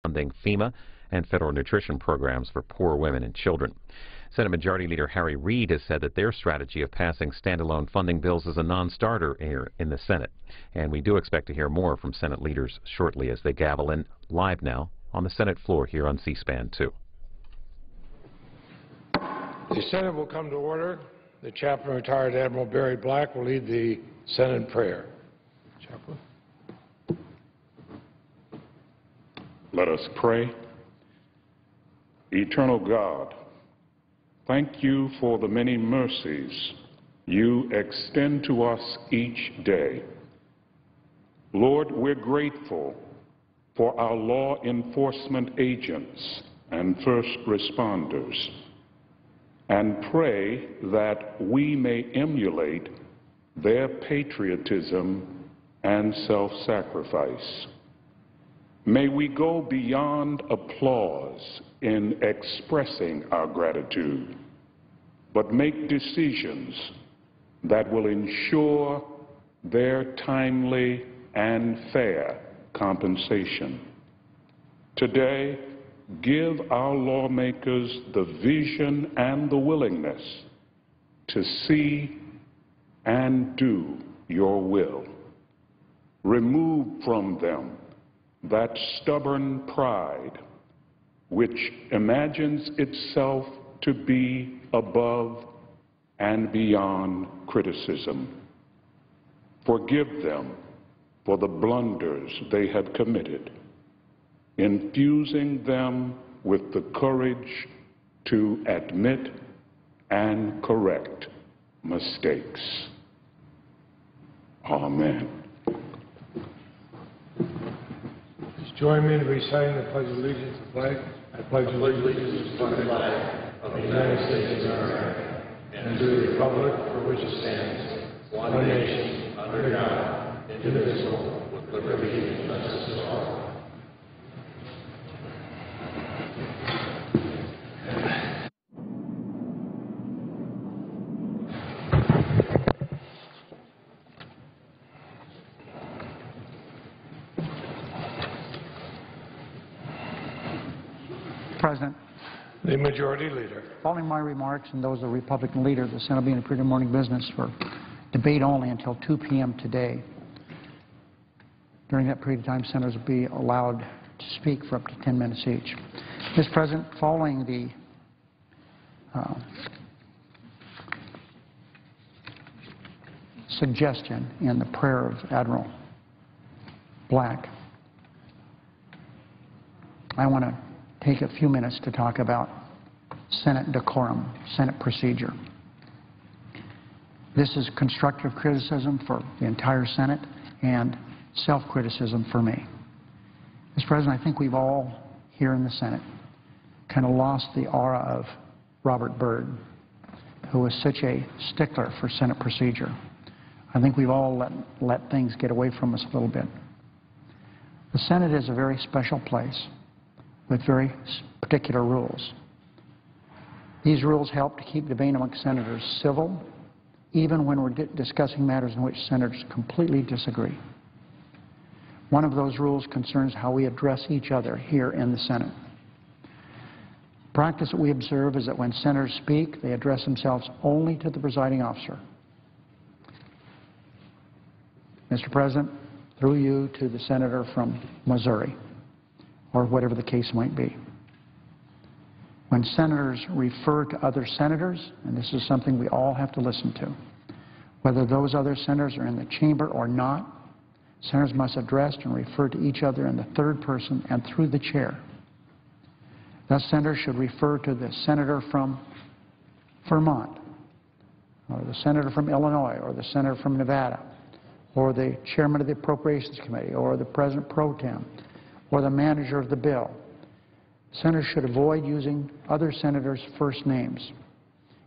funding FEMA and federal nutrition programs for poor women and children. Senate Majority Leader Harry Reid has said that their strategy of passing standalone funding bills is a non-starter here in the Senate. And we do expect to hear more from Senate leaders shortly as they gavel in live now on the Senate floor here on C-SPAN 2. The Senate will come to order. The Chaplain, Retired Admiral Barry Black, will lead the Senate in prayer. Chaplain. Let us pray. Eternal God, thank you for the many mercies you extend to us each day. Lord, we're grateful for our law enforcement agents and first responders, and pray that we may emulate their patriotism and self-sacrifice. May we go beyond applause in expressing our gratitude, but make decisions that will ensure their timely and fair compensation. Today, give our lawmakers the vision and the willingness to see and do your will. Remove from them that stubborn pride which imagines itself to be above and beyond criticism. Forgive them for the blunders they have committed, infusing them with the courage to admit and correct mistakes. Amen. Please join me in reciting the Pledge of Allegiance to the flag. I pledge allegiance to the flag of the United States of America and to the republic for which it stands, one nation, under God, indivisible, with liberty and justice for all. President. The Majority Leader. Following my remarks and those of the Republican leader, the Senate will be in a period of morning business for debate only until 2 p.m. today. During that period of time, senators will be allowed to speak for up to 10 minutes each. Mr. President, following the suggestion in the prayer of Admiral Black, I want to take a few minutes to talk about Senate decorum, Senate procedure. This is constructive criticism for the entire Senate and self-criticism for me. Mr. President, I think we've all here in the Senate kind of lost the aura of Robert Byrd, who was such a stickler for Senate procedure. I think we've all let things get away from us a little bit. The Senate is a very special place with very particular rules. These rules help to keep debate among senators civil, even when we're discussing matters in which senators completely disagree. One of those rules concerns how we address each other here in the Senate. Practice that we observe is that when senators speak, they address themselves only to the presiding officer. Mr. President, through you to the senator from Missouri, or whatever the case might be. When senators refer to other senators, and this is something we all have to listen to, whether those other senators are in the chamber or not, senators must address and refer to each other in the third person and through the chair. Thus, senators should refer to the senator from Vermont, or the senator from Illinois, or the senator from Nevada, or the chairman of the Appropriations Committee, or the president pro tem, or the manager of the bill. Senators should avoid using other senators' first names,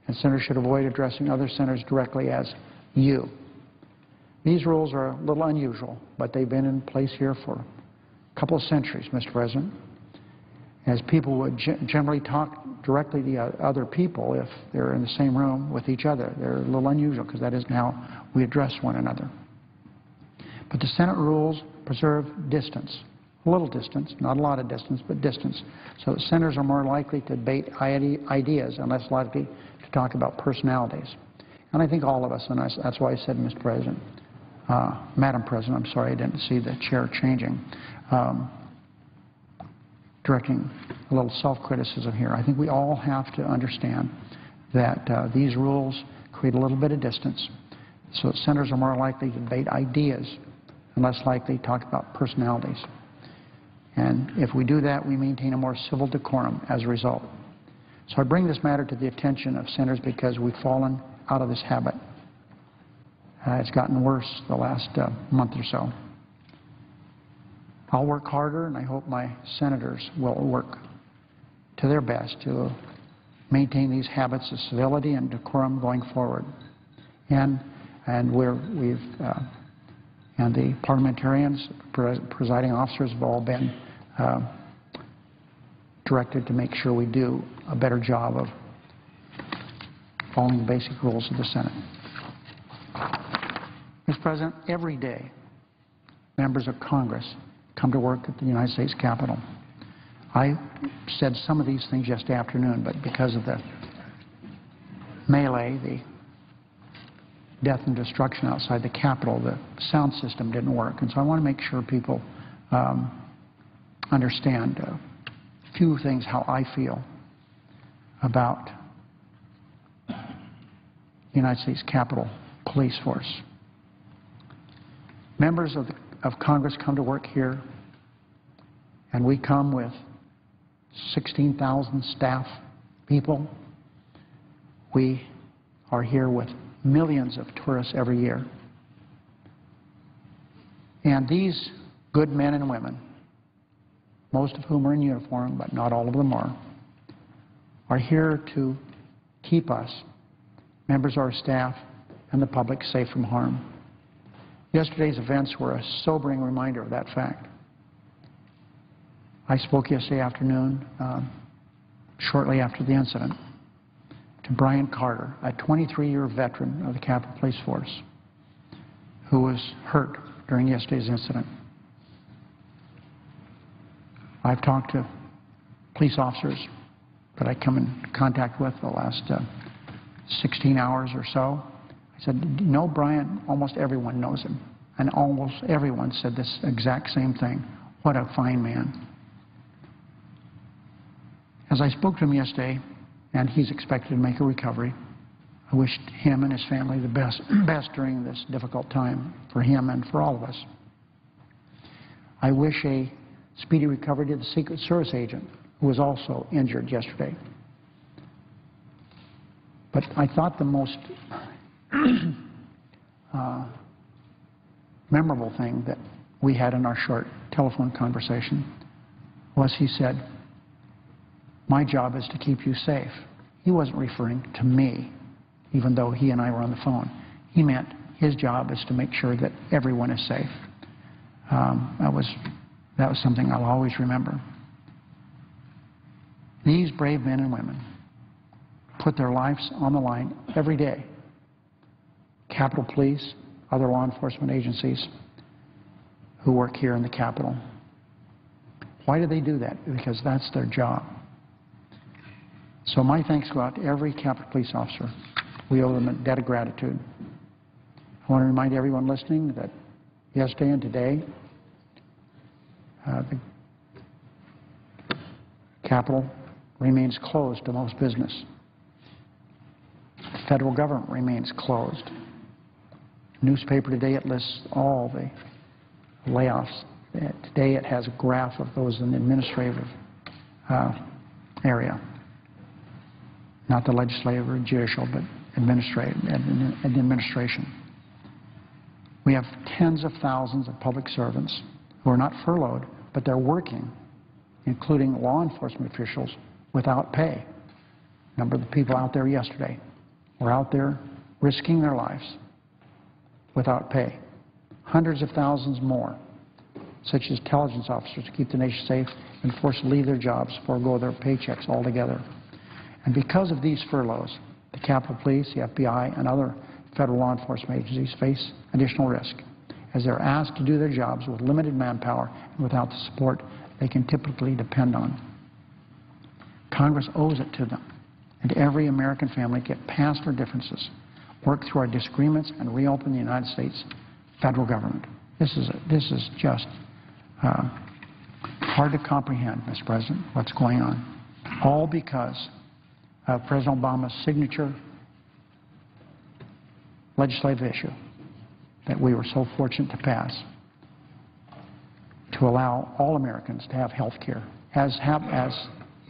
and senators should avoid addressing other senators directly as you. These rules are a little unusual, but they've been in place here for a couple of centuries, Mr. President, as people would generally talk directly to other people if they're in the same room with each other. They're a little unusual because that isn't how we address one another. But the Senate rules preserve distance a little distance, not a lot of distance, but distance, so that senators are more likely to debate ideas and less likely to talk about personalities. And I think all of us, and that's why I said, Mr. President, Madam President, I'm sorry, I didn't see the chair changing, directing a little self-criticism here. I think we all have to understand that these rules create a little bit of distance, so that senators are more likely to debate ideas and less likely to talk about personalities. And if we do that, we maintain a more civil decorum as a result. So I bring this matter to the attention of senators because we've fallen out of this habit. It's gotten worse the last month or so. I'll work harder, and I hope my senators will work to their best to maintain these habits of civility and decorum going forward. And the parliamentarians, presiding officers have all been directed to make sure we do a better job of following the basic rules of the Senate. Mr. President, every day members of Congress come to work at the United States Capitol. I said some of these things yesterday afternoon, but because of the melee, the death and destruction outside the Capitol, the sound system didn't work. And so I want to make sure people understand a few things, how I feel about the United States Capitol Police Force. Members of Congress come to work here, and we come with 16,000 staff people. We are here with millions of tourists every year. And these good men and women, most of whom are in uniform, but not all of them are here to keep us, members of our staff, and the public safe from harm. Yesterday's events were a sobering reminder of that fact. I spoke yesterday afternoon, shortly after the incident, to Brian Carter, a 23-year veteran of the Capitol Police Force, who was hurt during yesterday's incident. I've talked to police officers that I come in contact with the last 16 hours or so. I said, "Do you know Brian?" Almost everyone knows him. And almost everyone said this exact same thing. What a fine man. As I spoke to him yesterday, and he's expected to make a recovery, I wished him and his family the best during this difficult time for him and for all of us. I wish a speedy recovery to the Secret Service agent who was also injured yesterday. But I thought the most memorable thing that we had in our short telephone conversation was he said, "My job is to keep you safe." He wasn't referring to me, even though he and I were on the phone. He meant his job is to make sure that everyone is safe. That was something I'll always remember. These brave men and women put their lives on the line every day. Capitol Police, other law enforcement agencies who work here in the Capitol. Why do they do that? Because that's their job. So my thanks go out to every Capitol Police officer. We owe them a debt of gratitude. I want to remind everyone listening that yesterday and today, the Capitol remains closed to most business. The federal government remains closed. Newspaper today, it lists all the layoffs. Today it has a graph of those in the administrative area. Not the legislative or judicial, but administration. We have tens of thousands of public servants who are not furloughed, but they're working, including law enforcement officials, without pay. A number of the people out there yesterday were out there risking their lives without pay. Hundreds of thousands more, such as intelligence officers, to keep the nation safe and forced to leave their jobs, forego their paychecks altogether. And because of these furloughs, the Capitol Police, the FBI, and other federal law enforcement agencies face additional risk as they're asked to do their jobs with limited manpower and without the support they can typically depend on. Congress owes it to them and to every American family to get past our differences, work through our disagreements, and reopen the United States federal government. This is just hard to comprehend, Mr. President, what's going on, all because of President Obama's signature legislative issue that we were so fortunate to pass to allow all Americans to have health care, as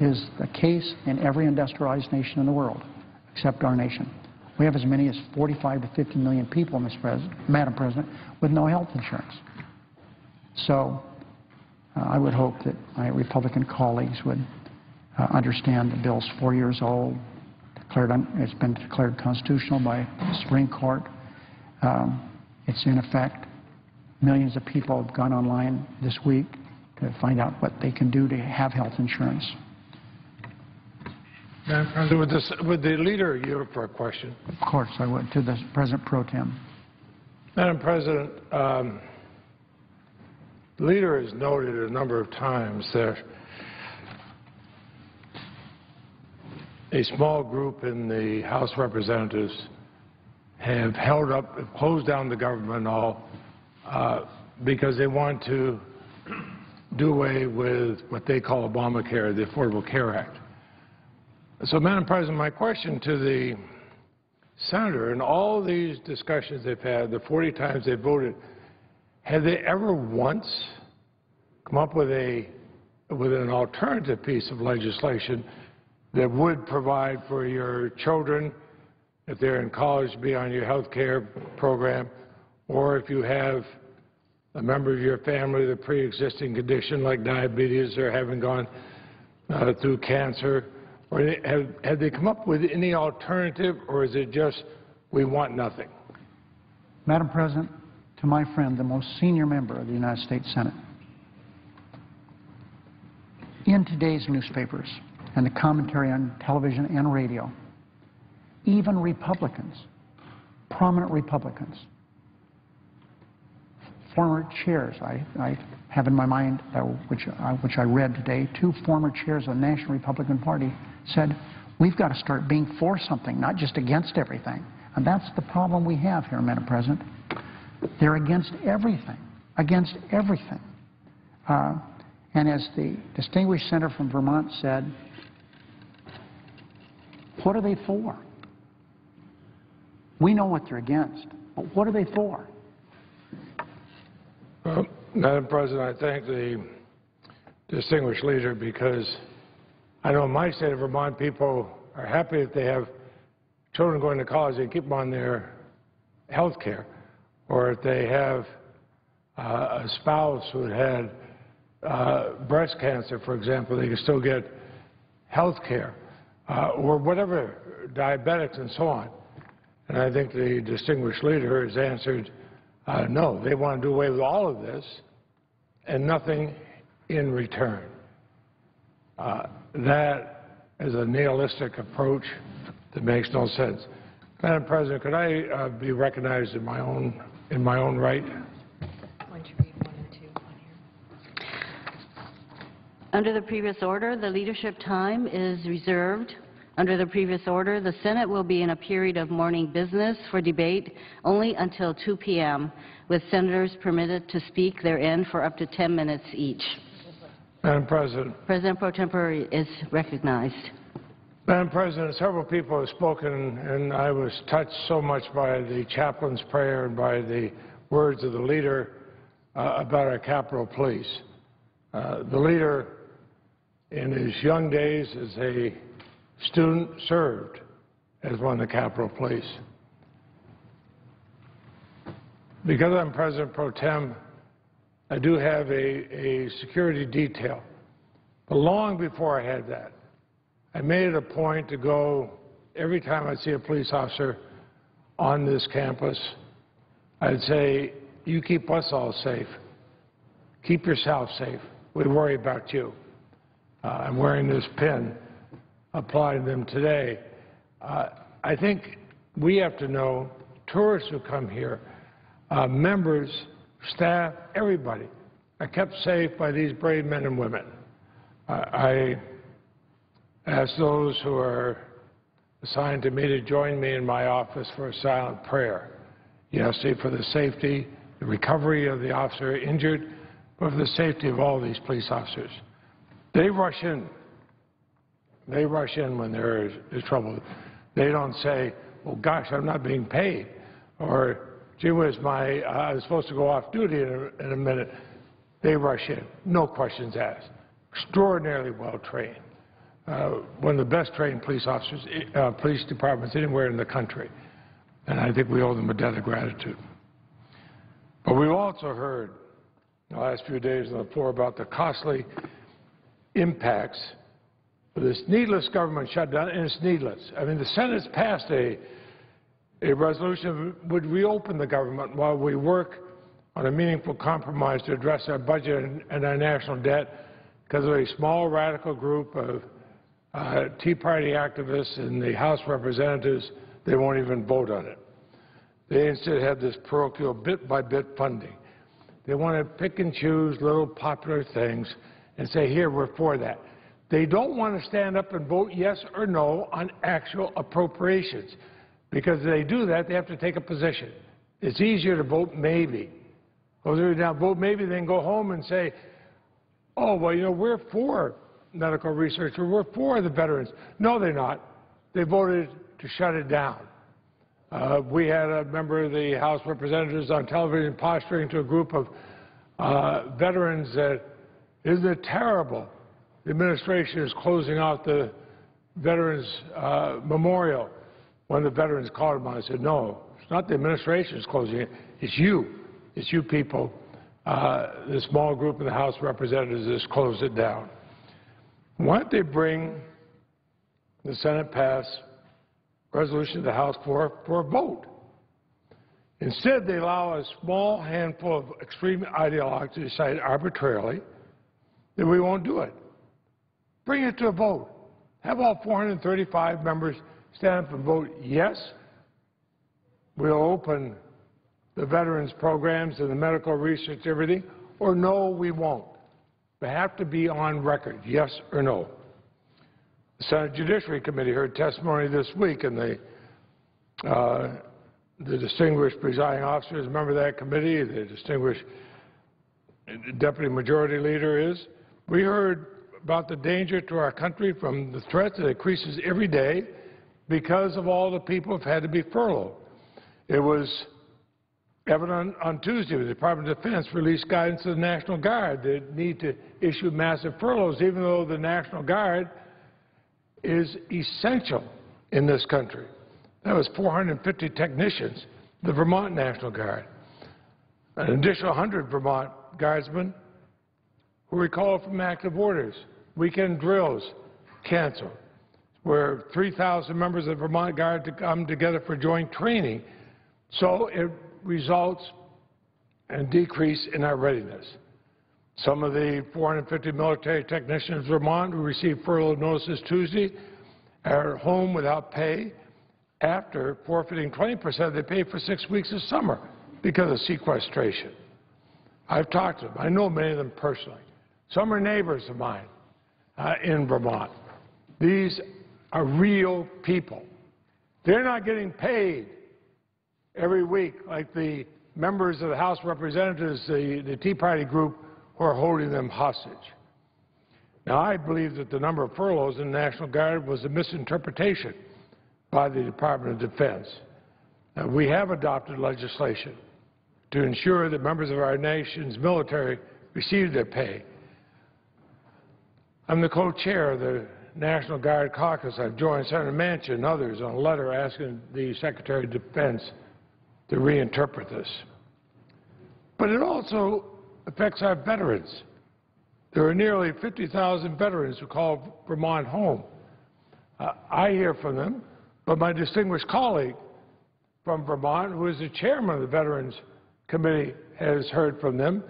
is the case in every industrialized nation in the world, except our nation. We have as many as 45 to 50 million people, Madam President, with no health insurance. So I would hope that my Republican colleagues would understand the bill's 4 years old. It's been declared constitutional by the Supreme Court. It's in effect. Millions of people have gone online this week to find out what they can do to have health insurance. Madam President, would the leader yield for a question? Of course I would, to the President Pro Tem. Madam President, the leader has noted a number of times that a small group in the House of Representatives have closed down the government and all because they want to do away with what they call Obamacare, the Affordable Care Act. So, Madam President, my question to the senator, in all these discussions they've had, the 40 times they voted, have they ever once come up with an alternative piece of legislation that would provide for your children, if they're in college, to be on your health care program, or if you have a member of your family with a pre-existing condition like diabetes or having gone through cancer? Or have they come up with any alternative, or is it just we want nothing? Madam President, to my friend, the most senior member of the United States Senate, in today's newspapers and the commentary on television and radio, even Republicans, prominent Republicans, former chairs, I have in my mind, which I read today, 2 former chairs of the National Republican Party said, we've got to start being for something, not just against everything. And that's the problem we have here, Madam President. They're against everything, against everything. And as the distinguished senator from Vermont said, what are they for? We know what they're against, but what are they for? Madam President, I thank the distinguished leader because I know in my state of Vermont people are happy if they have children going to college, they keep them on their health care. Or if they have a spouse who had breast cancer, for example, they can still get health care. Or whatever, diabetics and so on. And I think the distinguished leader has answered, no, they want to do away with all of this and nothing in return. That is a nihilistic approach that makes no sense. Madam President, could I be recognized in my own right? Why don't you read 1 and 2 on here? Under the previous order, the leadership time is reserved. Under the previous order, the Senate will be in a period of morning business for debate only until 2 p.m., with senators permitted to speak therein for up to 10 minutes each. Madam President. President Pro Tempore is recognized. Madam President, several people have spoken, and I was touched so much by the chaplain's prayer and by the words of the leader about our Capitol Police. The leader, in his young days as a student, served as one of the Capitol Police. Because I'm President Pro Tem, I do have a security detail. But long before I had that, I made it a point to go every time I'd see a police officer on this campus. I'd say, you keep us all safe. Keep yourself safe. We worry about you. I'm wearing this pin, applying them today. I think we have to know, tourists who come here, members staff, everybody are kept safe by these brave men and women. I ask those who are assigned to me to join me in my office for a silent prayer. Yesterday for the safety, the recovery of the officer injured, but for the safety of all these police officers. They rush in. They rush in when there is trouble. They don't say, oh gosh, I'm not being paid, or gee whiz, I was supposed to go off duty in a minute. They rush in, no questions asked. Extraordinarily well trained. One of the best trained police officers, police departments anywhere in the country. And I think we owe them a debt of gratitude. But we've also heard in the last few days on the floor about the costly impacts of this needless government shutdown, and it's needless. I mean, the Senate's passed a resolution that would reopen the government while we work on a meaningful compromise to address our budget and our national debt, because of a small radical group of Tea Party activists in the House of Representatives. They won't even vote on it. They instead have this parochial bit-by-bit funding. They want to pick and choose little popular things and say, here, we're for that. They don't want to stand up and vote yes or no on actual appropriations, because if they do that, they have to take a position. It's easier to vote maybe. Well, they're now vote maybe, then go home and say, oh, well, you know, we're for medical research, or we're for the veterans. No, they're not. They voted to shut it down. We had a member of the House of Representatives on television posturing to a group of veterans that, isn't it terrible? The administration is closing out the Veterans Memorial. One of the veterans called him on and said, no, it's not the administration that's closing it, it's you. It's you people, the small group in the House of Representatives that's closed it down. Why don't they bring the Senate pass resolution to the House for a vote? Instead, they allow a small handful of extreme ideologues to decide arbitrarily that we won't do it. Bring it to a vote. Have all 435 members stand up and vote yes, we'll open the veterans programs and the medical research, everything, or no, we won't. They have to be on record, yes or no. The Senate Judiciary Committee heard testimony this week, and the distinguished presiding officer is a member of that committee, the distinguished Deputy Majority Leader is. We heard about the danger to our country from the threat that increases every day because of all the people who have had to be furloughed. It was evident on Tuesday when the Department of Defense released guidance to the National Guard that need to issue massive furloughs, even though the National Guard is essential in this country. That was 450 technicians, the Vermont National Guard. An additional 100 Vermont Guardsmen who recalled from active orders. Weekend drills canceled, where 3,000 members of the Vermont Guard to come together for joint training. So it results in a decrease in our readiness. Some of the 450 military technicians in Vermont who received furlough notices Tuesday are home without pay after forfeiting 20% of their pay for 6 weeks of summer because of sequestration. I've talked to them. I know many of them personally. Some are neighbors of mine in Vermont. These are real people. They're not getting paid every week like the members of the House of Representatives, the Tea Party group, who are holding them hostage. Now, I believe that the number of furloughs in the National Guard was a misinterpretation by the Department of Defense. We have adopted legislation to ensure that members of our nation's military receive their pay. I'm the co-chair of the National Guard Caucus. I've joined Senator Manchin and others on a letter asking the Secretary of Defense to reinterpret this. But it also affects our veterans. There are nearly 50,000 veterans who call Vermont home. I hear from them, but my distinguished colleague from Vermont, who is the chairman of the Veterans Committee, has heard from them.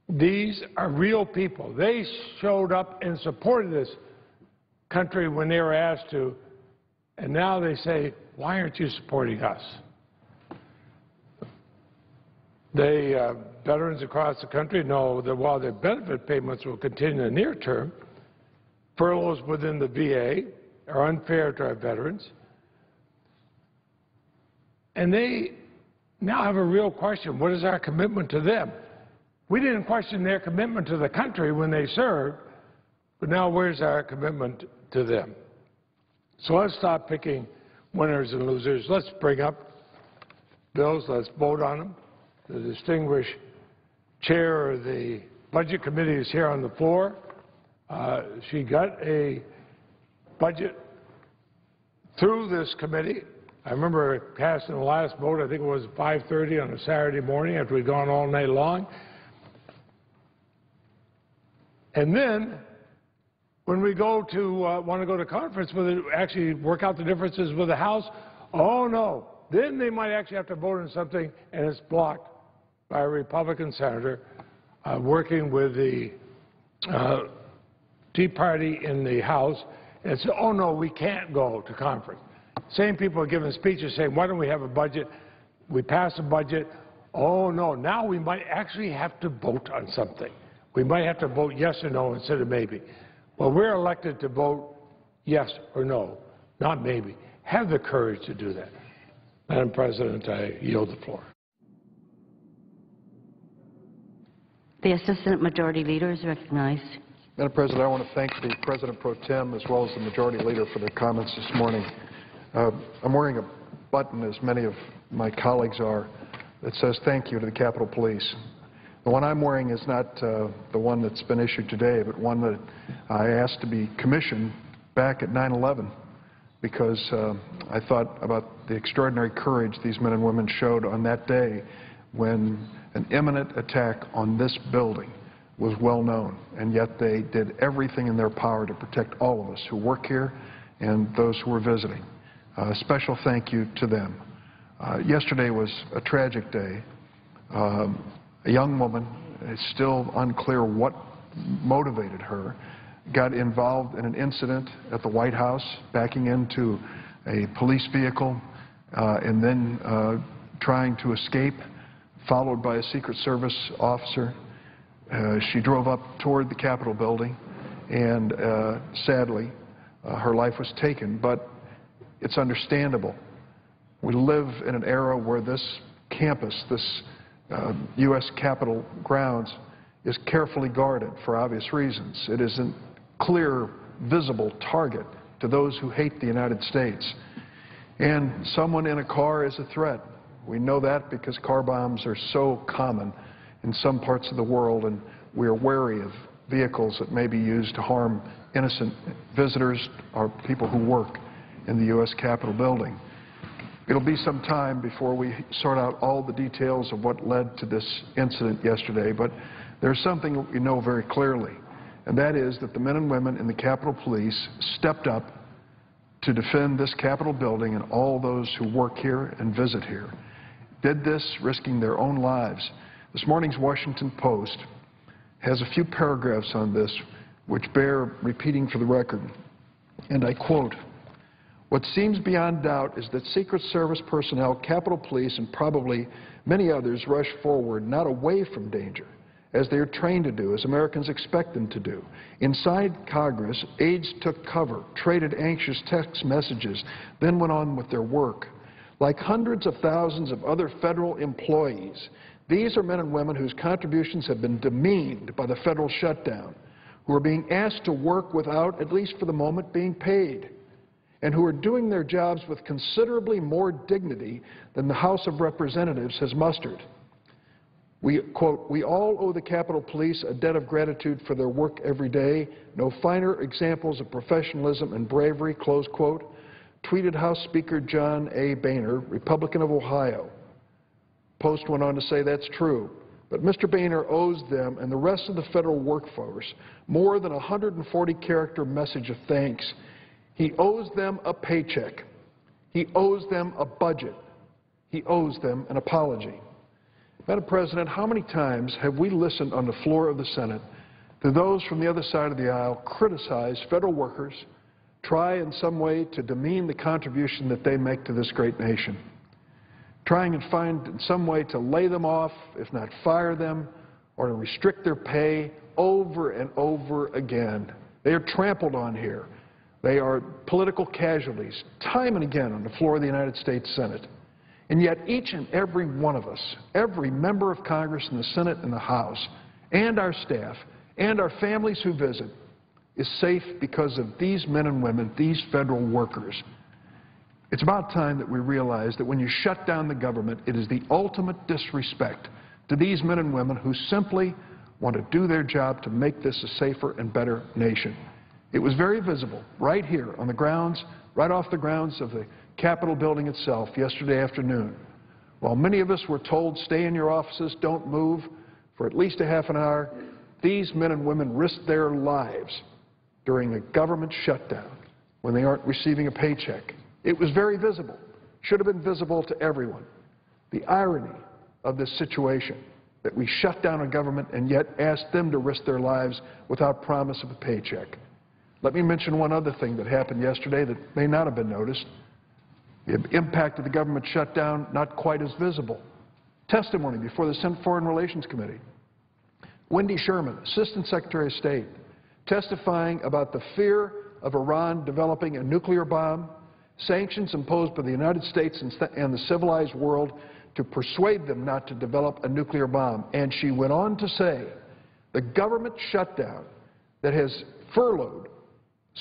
These are real people. They showed up and supported this country when they were asked to, and now they say, why aren't you supporting us? They veterans across the country know that while their benefit payments will continue in the near term, furloughs within the VA are unfair to our veterans. And they now have a real question. What is our commitment to them? We didn't question their commitment to the country when they served, but now where's our commitment to them? So let's stop picking winners and losers. Let's bring up bills. Let's vote on them. The distinguished chair of the Budget Committee is here on the floor. She got a budget through this committee. I remember casting the last vote, I think it was 5:30 on a Saturday morning after we'd gone all night long. And then when we go to want to go to conference with it, actually work out the differences with the House, oh no, then they might actually have to vote on something, and it's blocked by a Republican senator working with the Tea Party in the House, and said, oh no, we can't go to conference. Same people are giving speeches saying, why don't we have a budget? We pass a budget. Oh no, now we might actually have to vote on something. We might have to vote yes or no instead of maybe. Well, we're elected to vote yes or no, not maybe. Have the courage to do that. Madam President, I yield the floor. The Assistant Majority Leader is recognized. Madam President, I want to thank the President Pro Tem as well as the Majority Leader for their comments this morning. I'm wearing a button, as many of my colleagues are, that says thank you to the Capitol Police. The one I'm wearing is not the one that's been issued today, but one that I asked to be commissioned back at 9/11 because I thought about the extraordinary courage these men and women showed on that day when an imminent attack on this building was well known, and yet they did everything in their power to protect all of us who work here and those who were visiting. A special thank you to them. Yesterday was a tragic day. A young woman, it's still unclear what motivated her, got involved in an incident at the White House, backing into a police vehicle and then trying to escape, followed by a Secret Service officer. She drove up toward the Capitol building, and sadly, her life was taken. But it's understandable. We live in an era where this campus, this U.S. Capitol grounds, is carefully guarded for obvious reasons. It is a clear, visible target to those who hate the United States. And someone in a car is a threat. We know that because car bombs are so common in some parts of the world, and we are wary of vehicles that may be used to harm innocent visitors or people who work in the U.S. Capitol building. It'll be some time before we sort out all the details of what led to this incident yesterday, but there's something we know very clearly, and that is that the men and women in the Capitol Police stepped up to defend this Capitol building and all those who work here and visit here. Did this risking their own lives. This morning's Washington Post has a few paragraphs on this which bear repeating for the record, and I quote, "What seems beyond doubt is that Secret Service personnel, Capitol Police, and probably many others rush forward, not away from danger, as they are trained to do, as Americans expect them to do. Inside Congress, aides took cover, traded anxious text messages, then went on with their work. Like hundreds of thousands of other federal employees, these are men and women whose contributions have been demeaned by the federal shutdown, who are being asked to work without, at least for the moment, being paid, and who are doing their jobs with considerably more dignity than the House of Representatives has mustered. We, quote, we all owe the Capitol Police a debt of gratitude for their work every day. No finer examples of professionalism and bravery, close quote, tweeted House Speaker John A. Boehner, Republican of Ohio. Post went on to say that's true, but Mr. Boehner owes them and the rest of the federal workforce more than a 140-character message of thanks. He owes them a paycheck. He owes them a budget. He owes them an apology. Madam President, how many times have we listened on the floor of the Senate to those from the other side of the aisle criticize federal workers, try in some way to demean the contribution that they make to this great nation? trying and find some way to lay them off, if not fire them, or to restrict their pay over and over again. They are trampled on here. They are political casualties, time and again on the floor of the United States Senate. And yet each and every one of us, every member of Congress in the Senate and the House, and our staff, and our families who visit, is safe because of these men and women, these federal workers. It's about time that we realize that when you shut down the government, it is the ultimate disrespect to these men and women who simply want to do their job to make this a safer and better nation. It was very visible right here on the grounds, right off the grounds of the Capitol building itself yesterday afternoon. While many of us were told, stay in your offices, don't move for at least a half an hour, these men and women risked their lives during a government shutdown when they aren't receiving a paycheck. It was very visible, should have been visible to everyone. The irony of this situation, that we shut down a government and yet asked them to risk their lives without promise of a paycheck. Let me mention one other thing that happened yesterday that may not have been noticed. The impact of the government shutdown, not quite as visible. Testimony before the Senate Foreign Relations Committee. Wendy Sherman, Assistant Secretary of State, testifying about the fear of Iran developing a nuclear bomb, sanctions imposed by the United States and the civilized world to persuade them not to develop a nuclear bomb. And she went on to say, the government shutdown that has furloughed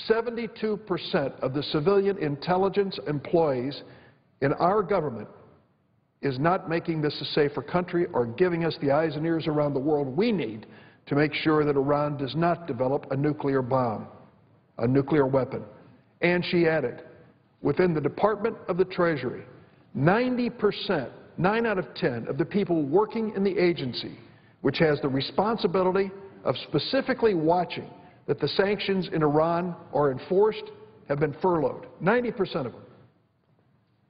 72% of the civilian intelligence employees in our government is not making this a safer country or giving us the eyes and ears around the world we need to make sure that Iran does not develop a nuclear bomb, a nuclear weapon. And she added, within the Department of the Treasury, 90%, 9 out of 10 of the people working in the agency, which has the responsibility of specifically watching that the sanctions in Iran are enforced, have been furloughed, 90% of them.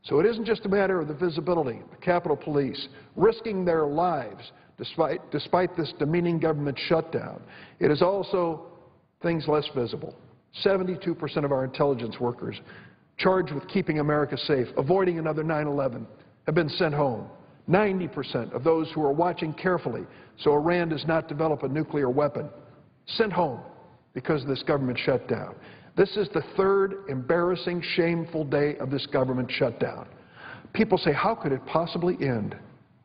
So it isn't just a matter of the visibility, the Capitol Police risking their lives despite this demeaning government shutdown. It is also things less visible. 72% of our intelligence workers charged with keeping America safe, avoiding another 9/11, have been sent home. 90% of those who are watching carefully so Iran does not develop a nuclear weapon, sent home because of this government shutdown. This is the third embarrassing, shameful day of this government shutdown. People say, how could it possibly end?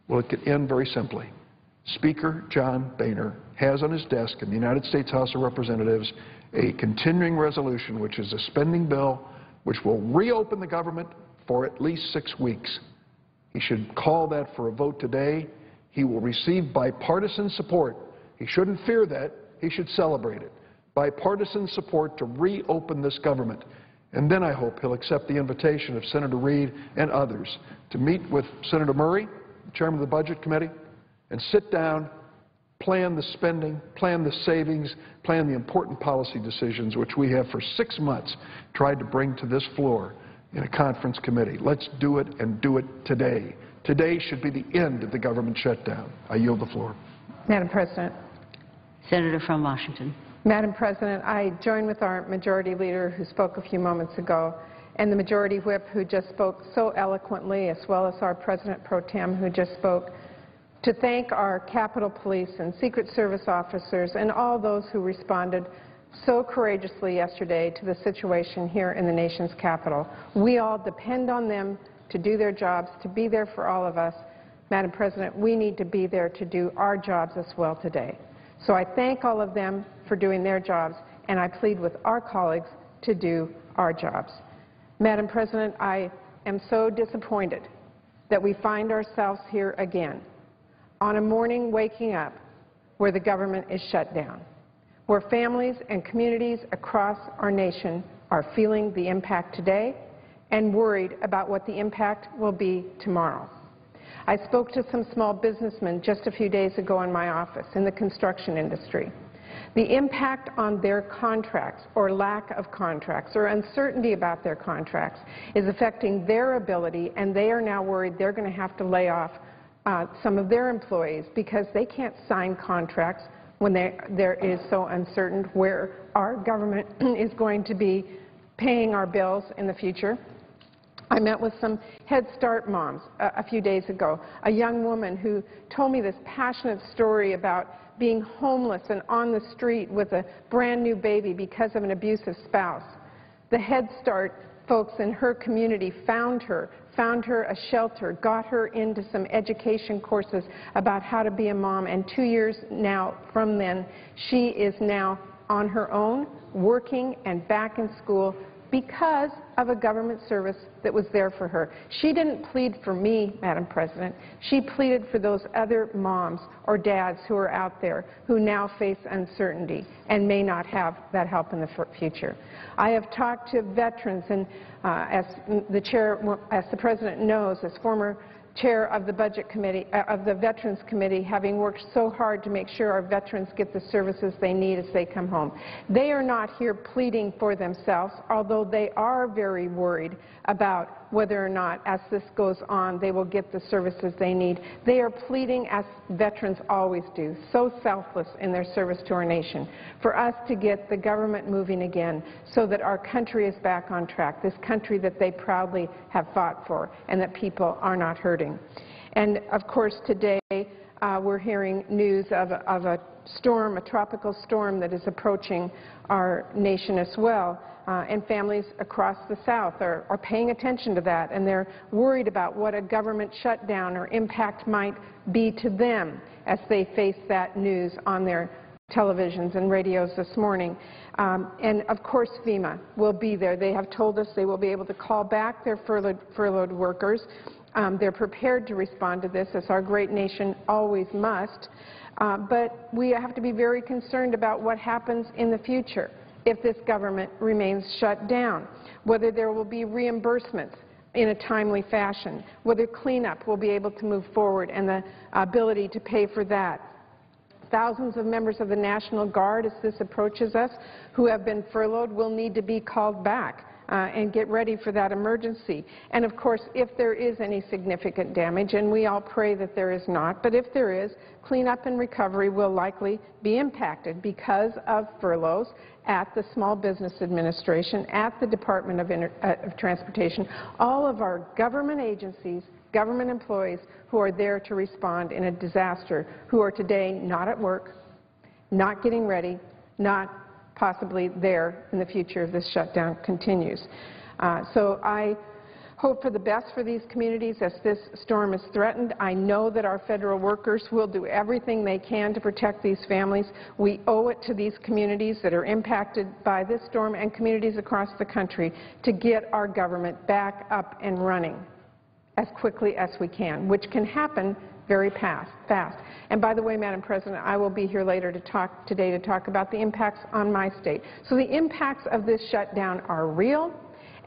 Well, it could end very simply. Speaker John Boehner has on his desk in the United States House of Representatives a continuing resolution, which is a spending bill, which will reopen the government for at least 6 weeks. He should call that for a vote today. He will receive bipartisan support. He shouldn't fear that. He should celebrate it. Bipartisan support to reopen this government. And then I hope he'll accept the invitation of Senator Reid and others to meet with Senator Murray, the chairman of the Budget Committee, and sit down, plan the spending, plan the savings, plan the important policy decisions which we have for 6 months tried to bring to this floor in a conference committee. Let's do it and do it today. Today should be the end of the government shutdown. I yield the floor. Madam President. Senator from Washington. Madam President, I join with our Majority Leader who spoke a few moments ago and the Majority Whip who just spoke so eloquently, as well as our President Pro Tem who just spoke, to thank our Capitol Police and Secret Service officers and all those who responded so courageously yesterday to the situation here in the nation's capital. We all depend on them to do their jobs, to be there for all of us. Madam President, we need to be there to do our jobs as well today. So I thank all of them for doing their jobs, and I plead with our colleagues to do our jobs. Madam President, I am so disappointed that we find ourselves here again on a morning waking up where the government is shut down, where families and communities across our nation are feeling the impact today and worried about what the impact will be tomorrow. I spoke to some small businessmen just a few days ago in my office in the construction industry. The impact on their contracts or lack of contracts or uncertainty about their contracts is affecting their ability, and they are now worried they're going to have to lay off some of their employees because they can't sign contracts when there is so uncertain where our government is going to be paying our bills in the future. I met with some Head Start moms a few days ago, a young woman who told me this passionate story about being homeless and on the street with a brand new baby because of an abusive spouse. The Head Start folks in her community found her a shelter, got her into some education courses about how to be a mom, and 2 years now from then, she is now on her own, working and back in school because of a government service that was there for her. She didn't plead for me, Madam President. She pleaded for those other moms or dads who are out there who now face uncertainty and may not have that help in the future. I have talked to veterans, and as the President knows, as former chair of the Budget Committee, of the Veterans Committee, having worked so hard to make sure our veterans get the services they need as they come home. They are not here pleading for themselves, although they are very worried about whether or not, as this goes on, they will get the services they need. They are pleading, as veterans always do, so selfless in their service to our nation, for us to get the government moving again so that our country is back on track, this country that they proudly have fought for, and that people are not hurting. And of course, today we're hearing news of a storm, a tropical storm that is approaching our nation as well. And families across the South are paying attention to that, and they're worried about what a government shutdown or impact might be to them as they face that news on their televisions and radios this morning. And of course FEMA will be there. They have told us they will be able to call back their furloughed workers. They're prepared to respond to this, as our great nation always must. But we have to be very concerned about what happens in the future if this government remains shut down, whether there will be reimbursements in a timely fashion, whether cleanup will be able to move forward and the ability to pay for that. Thousands of members of the National Guard, as this approaches us, who have been furloughed will need to be called back and get ready for that emergency. And of course, if there is any significant damage, and we all pray that there is not, but if there is, cleanup and recovery will likely be impacted because of furloughs at the Small Business Administration, at the Department of Transportation, all of our government agencies, government employees who are there to respond in a disaster, who are today not at work, not getting ready, not possibly there in the future if this shutdown continues. So I hope for the best for these communities as this storm is threatened. I know that our federal workers will do everything they can to protect these families. We owe it to these communities that are impacted by this storm and communities across the country to get our government back up and running as quickly as we can, which can happen very fast. And by the way, Madam President, I will be here later today to talk about the impacts on my state. So the impacts of this shutdown are real,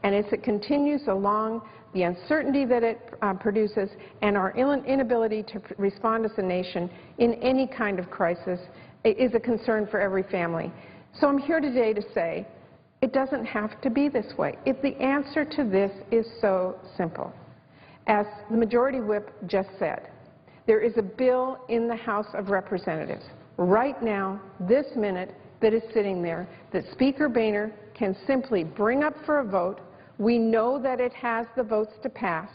and as it continues along, the uncertainty that it produces and our inability to respond as a nation in any kind of crisis is a concern for every family. So I'm here today to say it doesn't have to be this way. The answer to this is so simple. As the Majority Whip just said, there is a bill in the House of Representatives right now, this minute, that is sitting there that Speaker Boehner can simply bring up for a vote. We know that it has the votes to pass.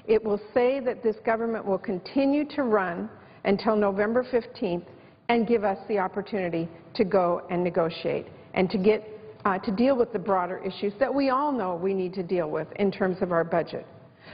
It will say that this government will continue to run until November 15th and give us the opportunity to go and negotiate and to get to deal with the broader issues that we all know we need to deal with in terms of our budget.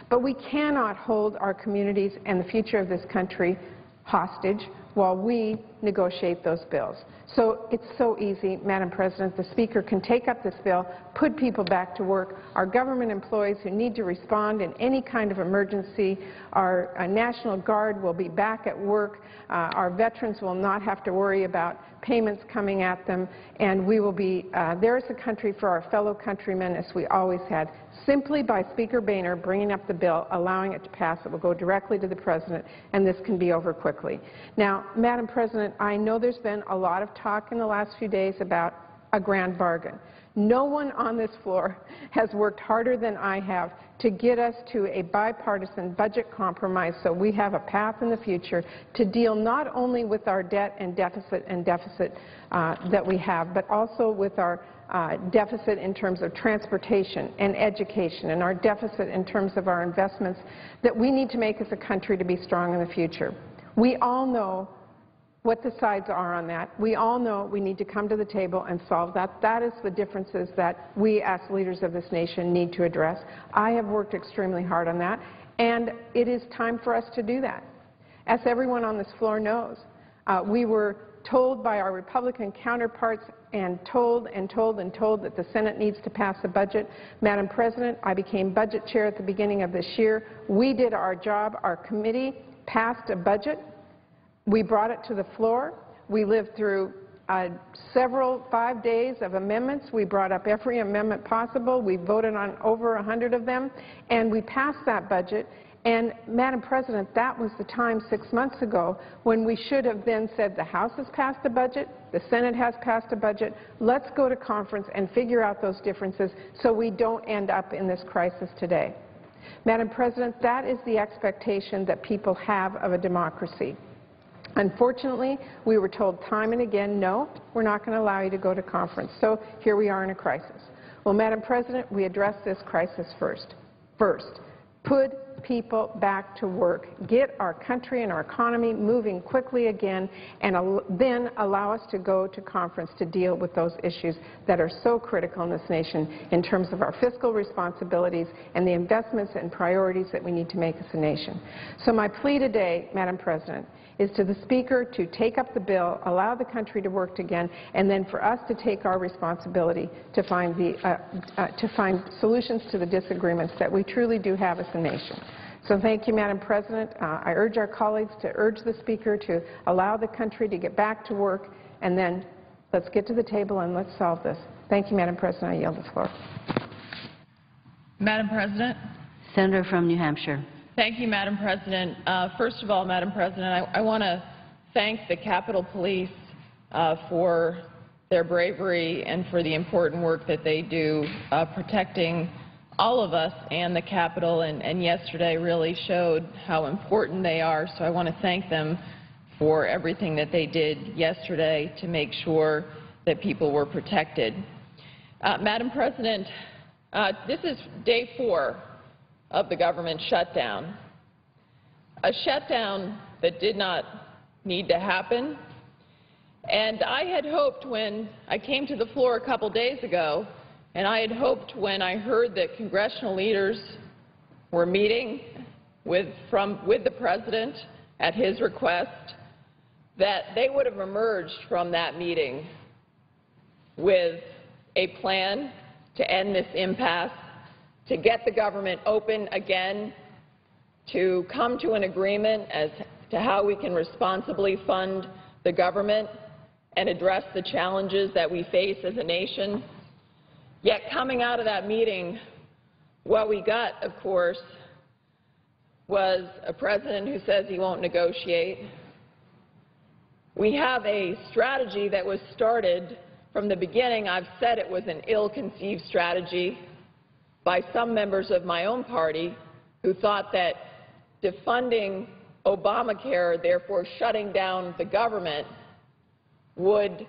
But we cannot hold our communities and the future of this country hostage while we negotiate those bills. So it's so easy, Madam President. The Speaker can take up this bill, put people back to work. Our government employees who need to respond in any kind of emergency, our National Guard will be back at work. Our veterans will not have to worry about payments coming at them, and we will be there as a country for our fellow countrymen, as we always had. Simply by Speaker Boehner bringing up the bill, allowing it to pass, it will go directly to the President, and this can be over quickly. Now, Madam President, I know there's been a lot of talk in the last few days about a grand bargain. No one on this floor has worked harder than I have to get us to a bipartisan budget compromise so we have a path in the future to deal not only with our debt and deficit that we have, but also with our deficit in terms of transportation and education, and our deficit in terms of our investments that we need to make as a country to be strong in the future. We all know what the sides are on that. We all know we need to come to the table and solve that. That is the differences that we as leaders of this nation need to address. I have worked extremely hard on that, and it is time for us to do that. As everyone on this floor knows, we were told by our Republican counterparts and told that the Senate needs to pass a budget. Madam President, I became budget chair at the beginning of this year. We did our job. Our committee passed a budget. We brought it to the floor. We lived through 5 days of amendments. We brought up every amendment possible. We voted on over 100 of them, and we passed that budget. And, Madam President, that was the time 6 months ago when we should have then said the House has passed a budget, the Senate has passed a budget, let's go to conference and figure out those differences so we don't end up in this crisis today. Madam President, that is the expectation that people have of a democracy. Unfortunately, we were told time and again, no, we're not going to allow you to go to conference. So here we are in a crisis. Well, Madam President, we address this crisis first. Put people back to work. Get our country and our economy moving quickly again, and then allow us to go to conference to deal with those issues that are so critical in this nation in terms of our fiscal responsibilities and the investments and priorities that we need to make as a nation. So my plea today, Madam President, is to the Speaker to take up the bill, allow the country to work again, and then for us to take our responsibility to find solutions to the disagreements that we truly do have as a nation. So thank you, Madam President. I urge our colleagues to urge the Speaker to allow the country to get back to work, and then let's get to the table and let's solve this. Thank you, Madam President. I yield the floor. Madam President. Senator from New Hampshire. Thank you, Madam President. First of all, Madam President, I want to thank the Capitol Police for their bravery and for the important work that they do protecting all of us and the Capitol, and yesterday really showed how important they are. So I want to thank them for everything that they did yesterday to make sure that people were protected. Madam President, this is day 4 of the government shutdown, a shutdown that did not need to happen. And I had hoped when I came to the floor a couple days ago, and I had hoped when I heard that congressional leaders were meeting with the President at his request, that they would have emerged from that meeting with a plan to end this impasse, to get the government open again, to come to an agreement as to how we can responsibly fund the government and address the challenges that we face as a nation. Yet coming out of that meeting, what we got, of course, was a president who says he won't negotiate. We have a strategy that was started from the beginning. I've said it was an ill-conceived strategy by some members of my own party who thought that defunding Obamacare, therefore shutting down the government, would,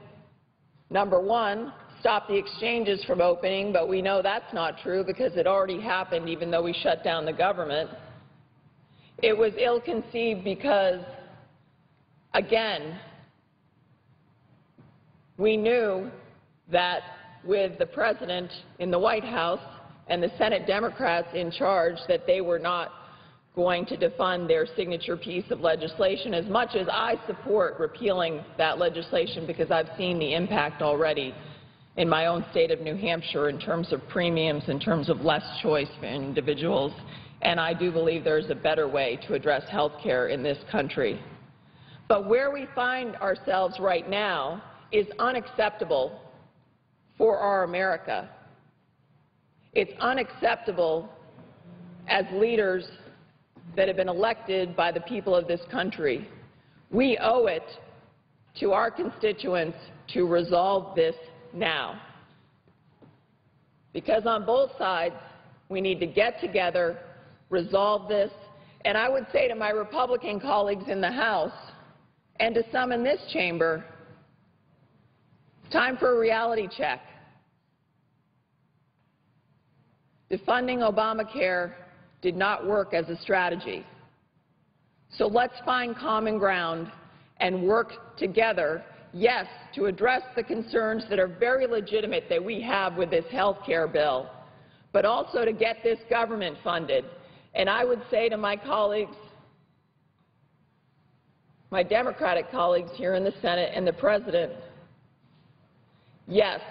number one, stop the exchanges from opening, but we know that's not true because it already happened even though we shut down the government. It was ill-conceived because, again, we knew that with the President in the White House and the Senate Democrats in charge, that they were not going to defund their signature piece of legislation, as much as I support repealing that legislation because I've seen the impact already in my own state of New Hampshire in terms of premiums, in terms of less choice for individuals, and I do believe there's a better way to address health care in this country. But where we find ourselves right now is unacceptable for our America. It's unacceptable as leaders that have been elected by the people of this country. We owe it to our constituents to resolve this now. because on both sides we need to get together, resolve this, and I would say to my Republican colleagues in the House and to some in this chamber, it's time for a reality check. Defunding Obamacare did not work as a strategy. So let's find common ground and work together, yes, to address the concerns that are very legitimate that we have with this health care bill, but also to get this government funded. And I would say to my colleagues, my Democratic colleagues here in the Senate and the President, yes,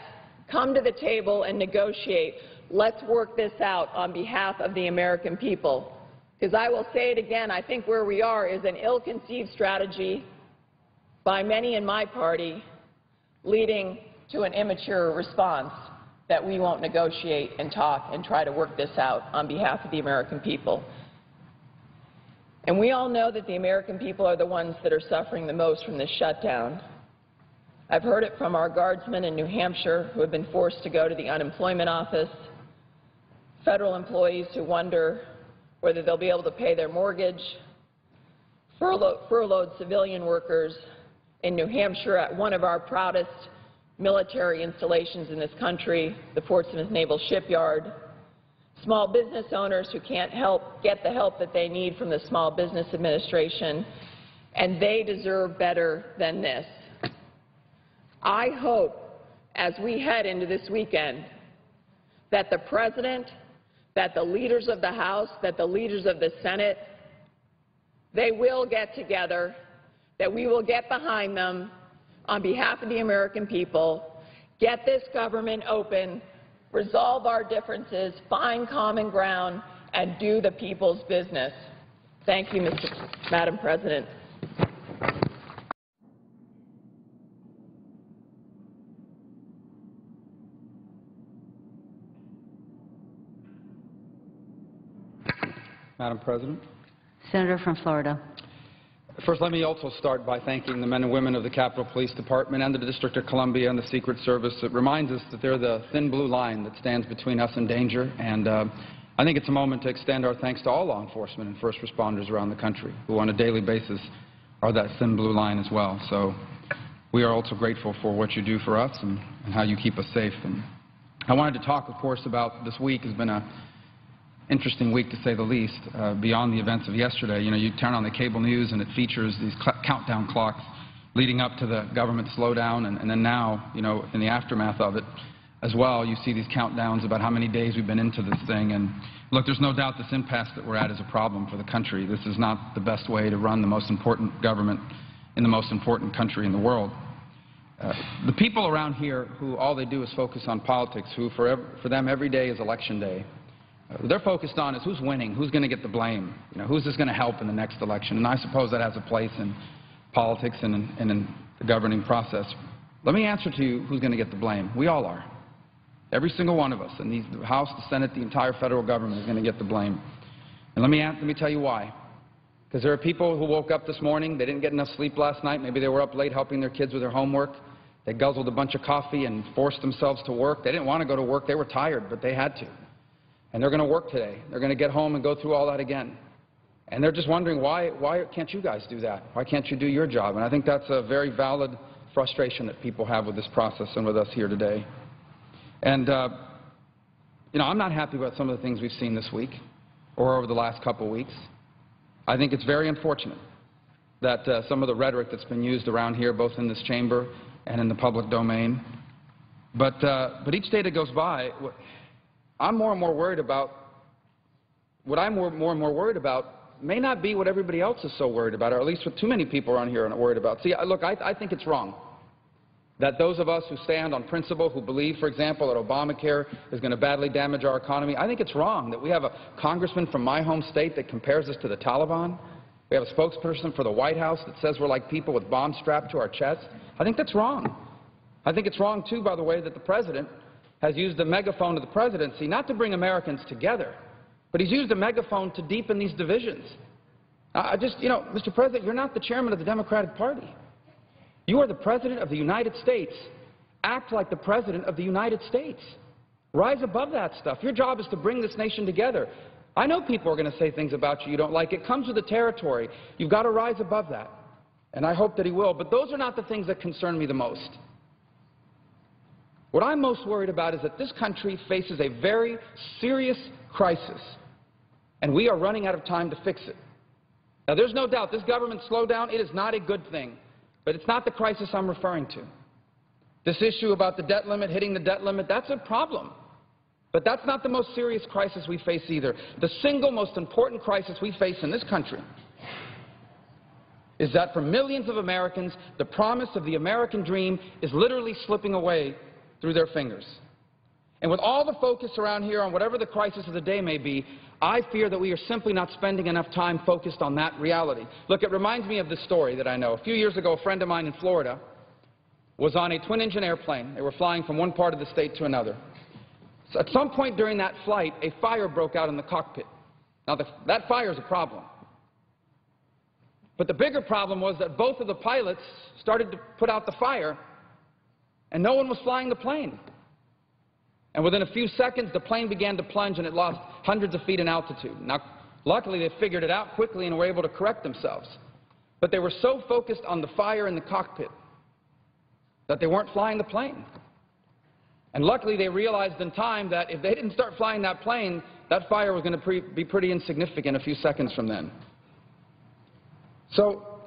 come to the table and negotiate. Let's work this out on behalf of the American people. Because I will say it again, I think where we are is an ill-conceived strategy by many in my party leading to an immature response that we won't negotiate and talk and try to work this out on behalf of the American people. And we all know that the American people are the ones that are suffering the most from this shutdown. I've heard it from our guardsmen in New Hampshire who have been forced to go to the unemployment office, federal employees who wonder whether they'll be able to pay their mortgage, furloughed civilian workers in New Hampshire at one of our proudest military installations in this country, the Portsmouth Naval Shipyard, small business owners who can't get the help that they need from the Small Business Administration, and they deserve better than this. I hope, as we head into this weekend, that the President, that the leaders of the House, that the leaders of the Senate, they will get together, that we will get behind them on behalf of the American people, get this government open, resolve our differences, find common ground, and do the people's business. Thank you, Madam President. Madam President. Senator from Florida. First, let me also start by thanking the men and women of the Capitol Police Department and the District of Columbia and the Secret Service. It reminds us that they're the thin blue line that stands between us and danger, and I think it's a moment to extend our thanks to all law enforcement and first responders around the country who on a daily basis are that thin blue line as well. So we are also grateful for what you do for us and how you keep us safe. And I wanted to talk, of course, about this week. Has been an interesting week, to say the least, beyond the events of yesterday. You know, you turn on the cable news and it features these countdown clocks leading up to the government slowdown, and then now, you know, in the aftermath of it as well, you see these countdowns about how many days we've been into this thing. And look, there's no doubt this impasse that we're at is a problem for the country. This is not the best way to run the most important government in the most important country in the world. The people around here who all they do is focus on politics, who for them every day is election day, they're focused on is who's winning, who's going to get the blame, you know, who's this going to help in the next election. And I suppose that has a place in politics and in the governing process. Let me answer to you who's going to get the blame. We all are. Every single one of us, and the House, the Senate, the entire federal government is going to get the blame. And let me tell you why. Because there are people who woke up this morning, they didn't get enough sleep last night, maybe they were up late helping their kids with their homework, they guzzled a bunch of coffee and forced themselves to work. They didn't want to go to work, they were tired, but they had to. And they're going to work today. They're going to get home and go through all that again. And they're just wondering, why can't you guys do that? Why can't you do your job? And I think that's a very valid frustration that people have with this process and with us here today. And, you know, I'm not happy about some of the things we've seen this week or over the last couple of weeks. I think it's very unfortunate that some of the rhetoric that's been used around here, both in this chamber and in the public domain. But each day that goes by, I'm more and more worried about, what I'm more and more worried about may not be what everybody else is so worried about, or at least what too many people around here are worried about. See, look, I think it's wrong that those of us who stand on principle, who believe, for example, that Obamacare is going to badly damage our economy, I think it's wrong that we have a congressman from my home state that compares us to the Taliban. We have a spokesperson for the White House that says we're like people with bombs strapped to our chests. I think that's wrong. I think it's wrong, too, by the way, that the President has used the megaphone of the presidency not to bring Americans together, but he's used a megaphone to deepen these divisions. You know, Mr. President, you're not the chairman of the Democratic Party. You are the President of the United States. Act like the President of the United States. Rise above that stuff. Your job is to bring this nation together. I know people are going to say things about you don't like. It comes with the territory. You've got to rise above that. And I hope that he will. But those are not the things that concern me the most. What I'm most worried about is that this country faces a very serious crisis, and we are running out of time to fix it. Now, there's no doubt this government slowdown, it is not a good thing, but it's not the crisis I'm referring to. This issue about the debt limit, hitting the debt limit, that's a problem. But that's not the most serious crisis we face either. The single most important crisis we face in this country is that for millions of Americans, the promise of the American dream is literally slipping away through their fingers. And with all the focus around here on whatever the crisis of the day may be, I fear that we are simply not spending enough time focused on that reality. Look, it reminds me of this story that I know. A few years ago, a friend of mine in Florida was on a twin-engine airplane. They were flying from one part of the state to another. So at some point during that flight, a fire broke out in the cockpit. Now, that fire is a problem. But the bigger problem was that both of the pilots started to put out the fire, and no one was flying the plane. And within a few seconds, the plane began to plunge, and it lost hundreds of feet in altitude. Now, luckily, they figured it out quickly and were able to correct themselves. But they were so focused on the fire in the cockpit that they weren't flying the plane. And luckily, they realized in time that if they didn't start flying that plane, that fire was going to be pretty insignificant a few seconds from then. So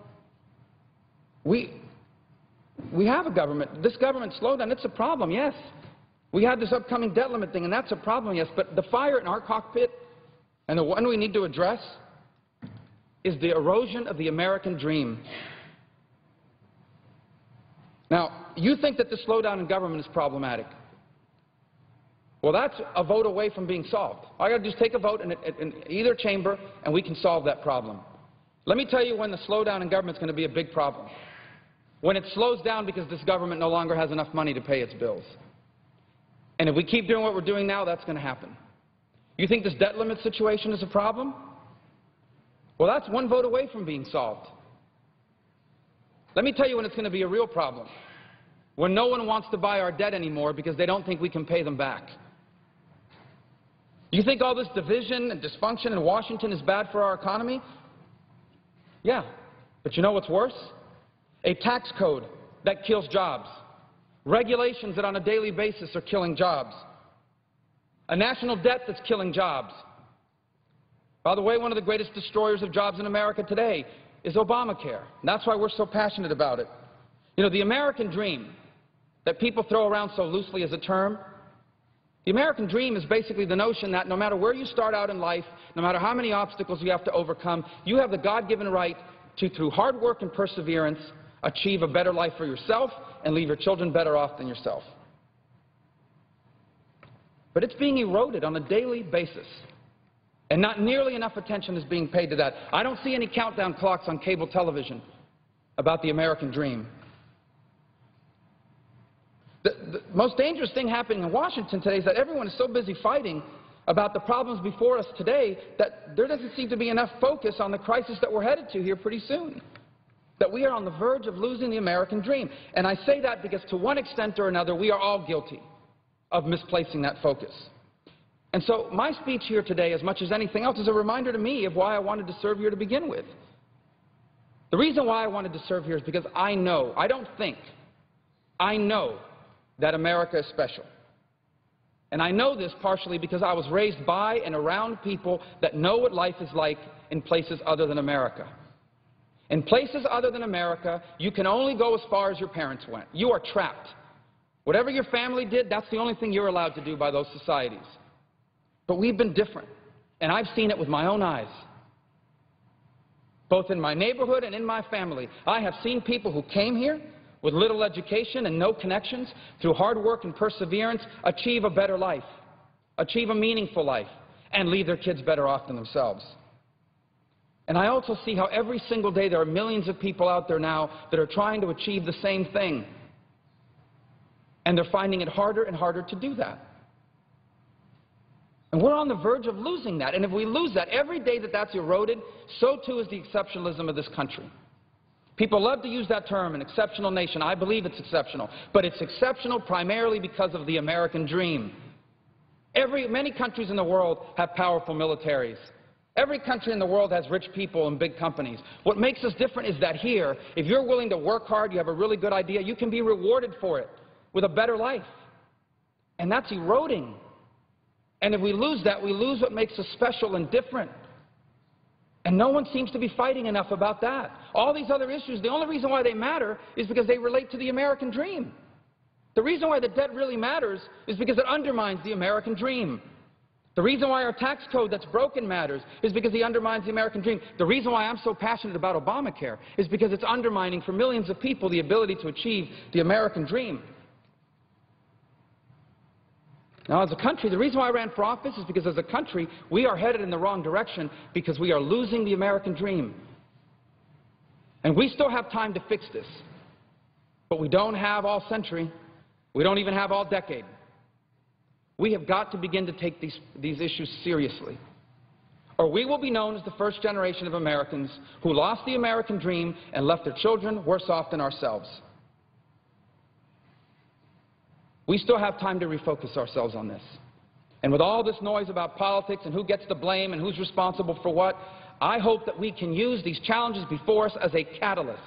we have a government. This government slowdown, it's a problem, yes. We had this upcoming debt limit thing, and that's a problem, yes. But the fire in our cockpit, and the one we need to address, is the erosion of the American dream. Now, you think that the slowdown in government is problematic. Well, that's a vote away from being solved. All you got to do is take a vote in either chamber, and we can solve that problem. Let me tell you when the slowdown in government is going to be a big problem. When it slows down because this government no longer has enough money to pay its bills. And if we keep doing what we're doing now, that's going to happen. You think this debt limit situation is a problem? Well, that's one vote away from being solved. Let me tell you when it's going to be a real problem. When no one wants to buy our debt anymore because they don't think we can pay them back. You think all this division and dysfunction in Washington is bad for our economy? Yeah. But you know what's worse? A tax code that kills jobs. Regulations that on a daily basis are killing jobs. A national debt that's killing jobs. By the way, one of the greatest destroyers of jobs in America today is Obamacare. And that's why we're so passionate about it. You know, the American dream that people throw around so loosely as a term, the American dream is basically the notion that no matter where you start out in life, no matter how many obstacles you have to overcome, you have the God-given right to, through hard work and perseverance, achieve a better life for yourself and leave your children better off than yourself. But it's being eroded on a daily basis, and not nearly enough attention is being paid to that. I don't see any countdown clocks on cable television about the American dream. The most dangerous thing happening in Washington today is that everyone is so busy fighting about the problems before us today that there doesn't seem to be enough focus on the crisis that we're headed to here pretty soon. That we are on the verge of losing the American dream. And I say that because to one extent or another, we are all guilty of misplacing that focus. And so my speech here today, as much as anything else, is a reminder to me of why I wanted to serve here to begin with. The reason why I wanted to serve here is because I know, I know that America is special. And I know this partially because I was raised by and around people that know what life is like in places other than America. In places other than America, you can only go as far as your parents went. You are trapped. Whatever your family did, that's the only thing you're allowed to do by those societies. But we've been different, and I've seen it with my own eyes. Both in my neighborhood and in my family, I have seen people who came here with little education and no connections, through hard work and perseverance, achieve a better life, achieve a meaningful life, and leave their kids better off than themselves. And I also see how every single day there are millions of people out there now that are trying to achieve the same thing. And they're finding it harder and harder to do that. And we're on the verge of losing that. And if we lose that, every day that that's eroded, so too is the exceptionalism of this country. People love to use that term, an exceptional nation. I believe it's exceptional. But it's exceptional primarily because of the American dream. Many countries in the world have powerful militaries. Every country in the world has rich people and big companies. What makes us different is that here, if you're willing to work hard, you have a really good idea, you can be rewarded for it with a better life. And that's eroding. And if we lose that, we lose what makes us special and different. And no one seems to be fighting enough about that. All these other issues, the only reason why they matter is because they relate to the American dream. The reason why the debt really matters is because it undermines the American dream. The reason why our tax code that's broken matters is because it undermines the American dream. The reason why I'm so passionate about Obamacare is because it's undermining for millions of people the ability to achieve the American dream. Now, as a country, the reason why I ran for office is because as a country, we are headed in the wrong direction because we are losing the American dream. And we still have time to fix this. But we don't have all century. We don't even have all decade. We have got to begin to take these issues seriously, or we will be known as the first generation of Americans who lost the American dream and left their children worse off than ourselves. We still have time to refocus ourselves on this. And with all this noise about politics and who gets the blame and who's responsible for what, I hope that we can use these challenges before us as a catalyst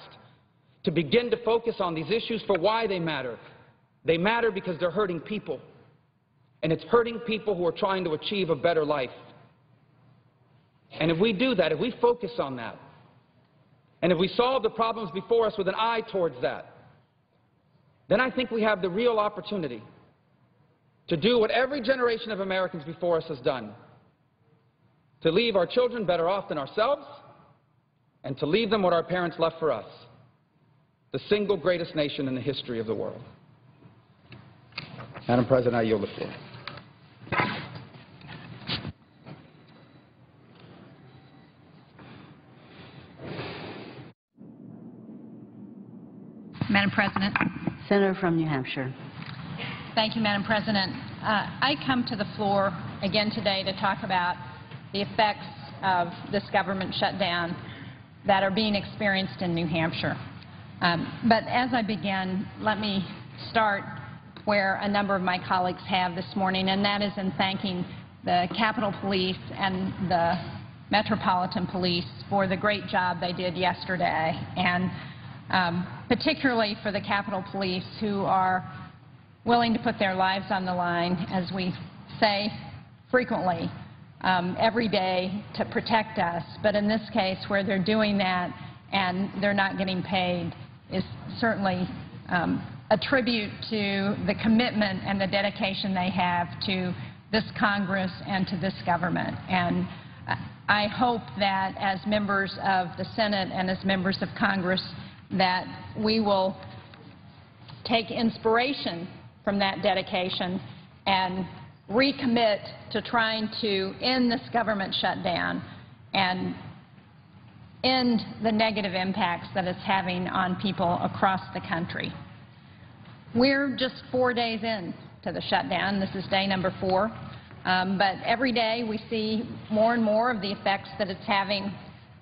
to begin to focus on these issues for why they matter. They matter because they're hurting people. And it's hurting people who are trying to achieve a better life. And if we do that, if we focus on that, and if we solve the problems before us with an eye towards that, then I think we have the real opportunity to do what every generation of Americans before us has done, to leave our children better off than ourselves, and to leave them what our parents left for us, the single greatest nation in the history of the world. Madam President, I yield the floor. Madam President. Senator from New Hampshire. Thank you, Madam President. I come to the floor again today to talk about the effects of this government shutdown that are being experienced in New Hampshire. But as I begin, let me start where a number of my colleagues have this morning, and that is in thanking the Capitol Police and the Metropolitan Police for the great job they did yesterday, and particularly for the Capitol Police, who are willing to put their lives on the line, as we say frequently, every day to protect us. But in this case, where they're doing that and they're not getting paid, is certainly a tribute to the commitment and the dedication they have to this Congress and to this government. And I hope that as members of the Senate and as members of Congress, that we will take inspiration from that dedication and recommit to trying to end this government shutdown and end the negative impacts that it's having on people across the country. We're just 4 days in to the shutdown. This is day number 4. But every day we see more and more of the effects that it's having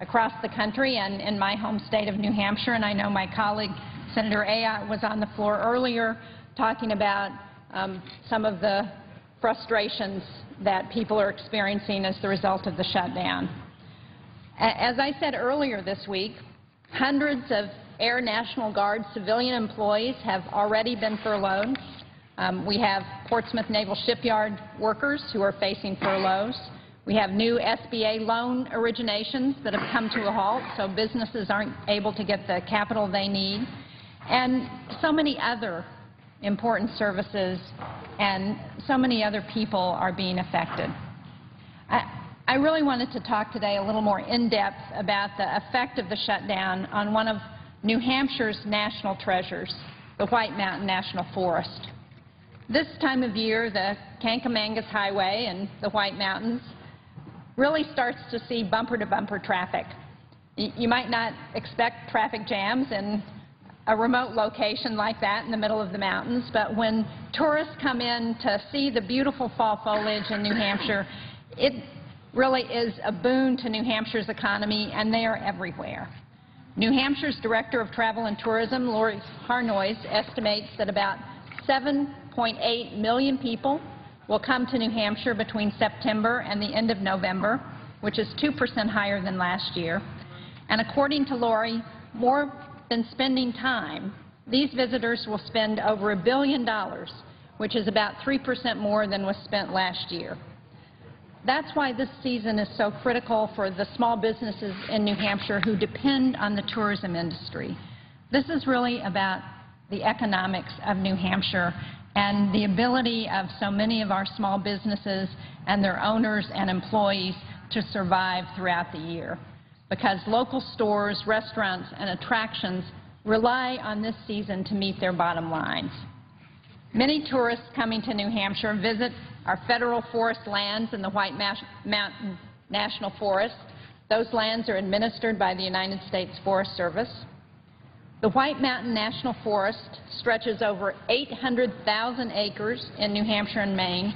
across the country and in my home state of New Hampshire. And I know my colleague, Senator Ayotte, was on the floor earlier talking about some of the frustrations that people are experiencing as the result of the shutdown. As I said earlier this week, hundreds of Air National Guard civilian employees have already been furloughed. We have Portsmouth Naval Shipyard workers who are facing furloughs. We have new SBA loan originations that have come to a halt, so businesses aren't able to get the capital they need. And so many other important services and so many other people are being affected. I really wanted to talk today a little more in-depth about the effect of the shutdown on one of New Hampshire's national treasures, the White Mountain National Forest. This time of year, the Kankamangas Highway and the White Mountains really starts to see bumper-to-bumper traffic. You might not expect traffic jams in a remote location like that in the middle of the mountains, but when tourists come in to see the beautiful fall foliage in New Hampshire, it really is a boon to New Hampshire's economy, and they are everywhere. New Hampshire's Director of Travel and Tourism, Lori Harnois, estimates that about 7.8 million people will come to New Hampshire between September and the end of November, which is 2% higher than last year. And according to Lori, more than spending time, these visitors will spend over $1 billion, which is about 3% more than was spent last year. That's why this season is so critical for the small businesses in New Hampshire who depend on the tourism industry. This is really about the economics of New Hampshire and the ability of so many of our small businesses and their owners and employees to survive throughout the year, because local stores, restaurants, and attractions rely on this season to meet their bottom lines. Many tourists coming to New Hampshire visit our federal forest lands in the White Mountain National Forest. Those lands are administered by the United States Forest Service. The White Mountain National Forest stretches over 800,000 acres in New Hampshire and Maine,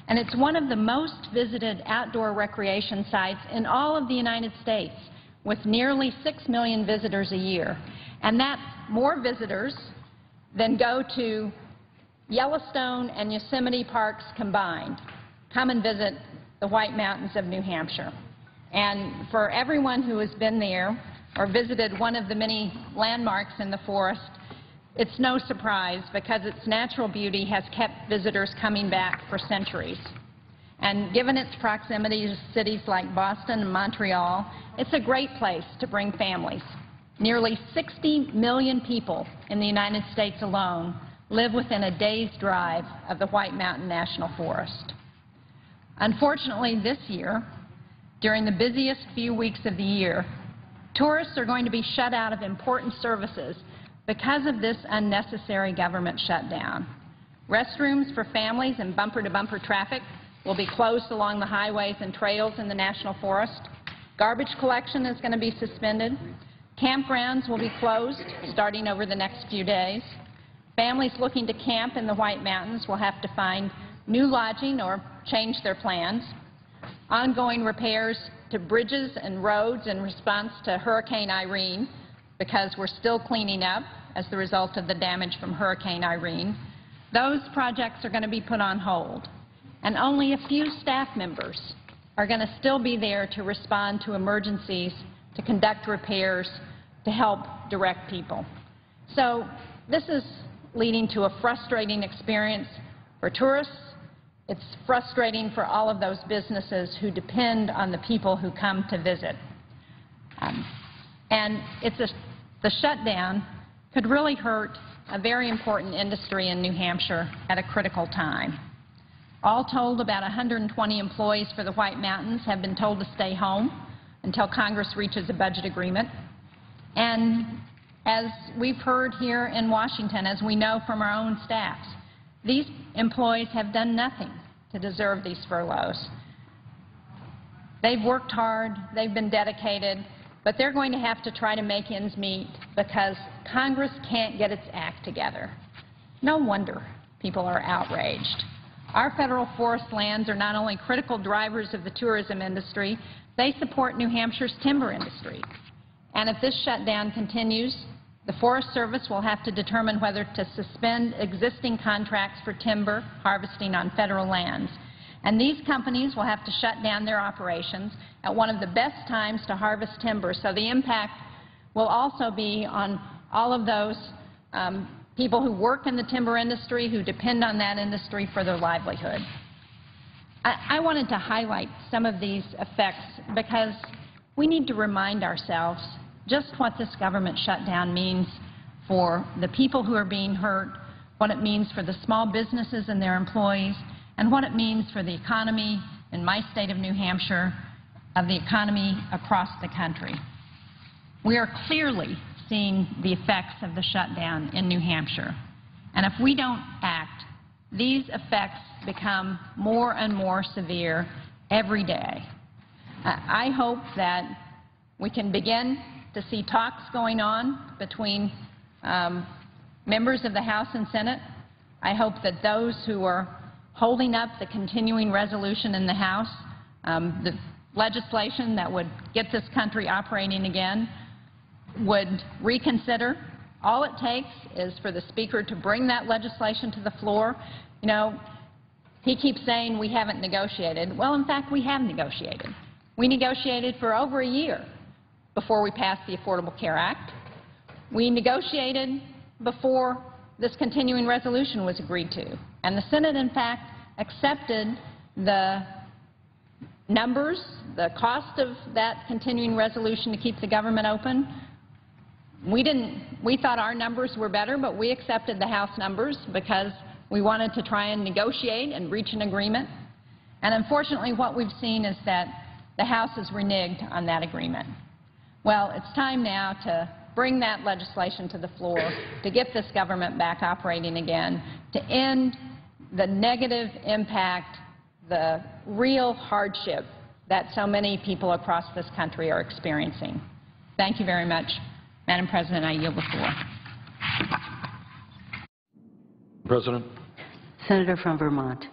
and it's one of the most visited outdoor recreation sites in all of the United States, with nearly 6 million visitors a year. And that's more visitors than go to Yellowstone and Yosemite parks combined. Come and visit the White Mountains of New Hampshire. And for everyone who has been there or visited one of the many landmarks in the forest, it's no surprise, because its natural beauty has kept visitors coming back for centuries. And given its proximity to cities like Boston and Montreal, it's a great place to bring families. Nearly 60 million people in the United States alone live within a day's drive of the White Mountain National Forest. Unfortunately, this year, during the busiest few weeks of the year, tourists are going to be shut out of important services because of this unnecessary government shutdown. Restrooms for families and bumper-to-bumper traffic will be closed along the highways and trails in the National Forest. Garbage collection is going to be suspended. Campgrounds will be closed starting over the next few days. Families looking to camp in the White Mountains will have to find new lodging or change their plans. Ongoing repairs to bridges and roads in response to Hurricane Irene, because we're still cleaning up as the result of the damage from Hurricane Irene. Those projects are going to be put on hold, and only a few staff members are going to still be there to respond to emergencies, to conduct repairs, to help direct people. So this is leading to a frustrating experience for tourists. It's frustrating for all of those businesses who depend on the people who come to visit. And the shutdown could really hurt a very important industry in New Hampshire at a critical time. All told, about 120 employees for the White Mountains have been told to stay home until Congress reaches a budget agreement. And as we've heard here in Washington, as we know from our own staffs, these employees have done nothing to deserve these furloughs. They've worked hard, they've been dedicated, but they're going to have to try to make ends meet because Congress can't get its act together. No wonder people are outraged. Our federal forest lands are not only critical drivers of the tourism industry, they support New Hampshire's timber industry. And if this shutdown continues, the Forest Service will have to determine whether to suspend existing contracts for timber harvesting on federal lands. And these companies will have to shut down their operations at one of the best times to harvest timber. So the impact will also be on all of those people who work in the timber industry, who depend on that industry for their livelihood. I wanted to highlight some of these effects because we need to remind ourselves just what this government shutdown means for the people who are being hurt, what it means for the small businesses and their employees, and what it means for the economy in my state of New Hampshire, of the economy across the country. We are clearly seeing the effects of the shutdown in New Hampshire. And if we don't act, these effects become more and more severe every day. I hope that we can begin to see talks going on between members of the House and Senate. I hope that those who are holding up the continuing resolution in the House, the legislation that would get this country operating again, would reconsider. All it takes is for the Speaker to bring that legislation to the floor. You know, He keeps saying we haven't negotiated. Well, in fact, we have negotiated. We negotiated for over a year before we passed the Affordable Care Act. We negotiated before this continuing resolution was agreed to. And the Senate, in fact, accepted the numbers, the cost of that continuing resolution to keep the government open. We thought our numbers were better, but we accepted the House numbers because we wanted to try and negotiate and reach an agreement. And unfortunately, what we've seen is that the House has reneged on that agreement. Well, it's time now to bring that legislation to the floor, to get this government back operating again, to end the negative impact, the real hardship that so many people across this country are experiencing. Thank you very much. Madam President, I yield the floor. President. Senator from Vermont.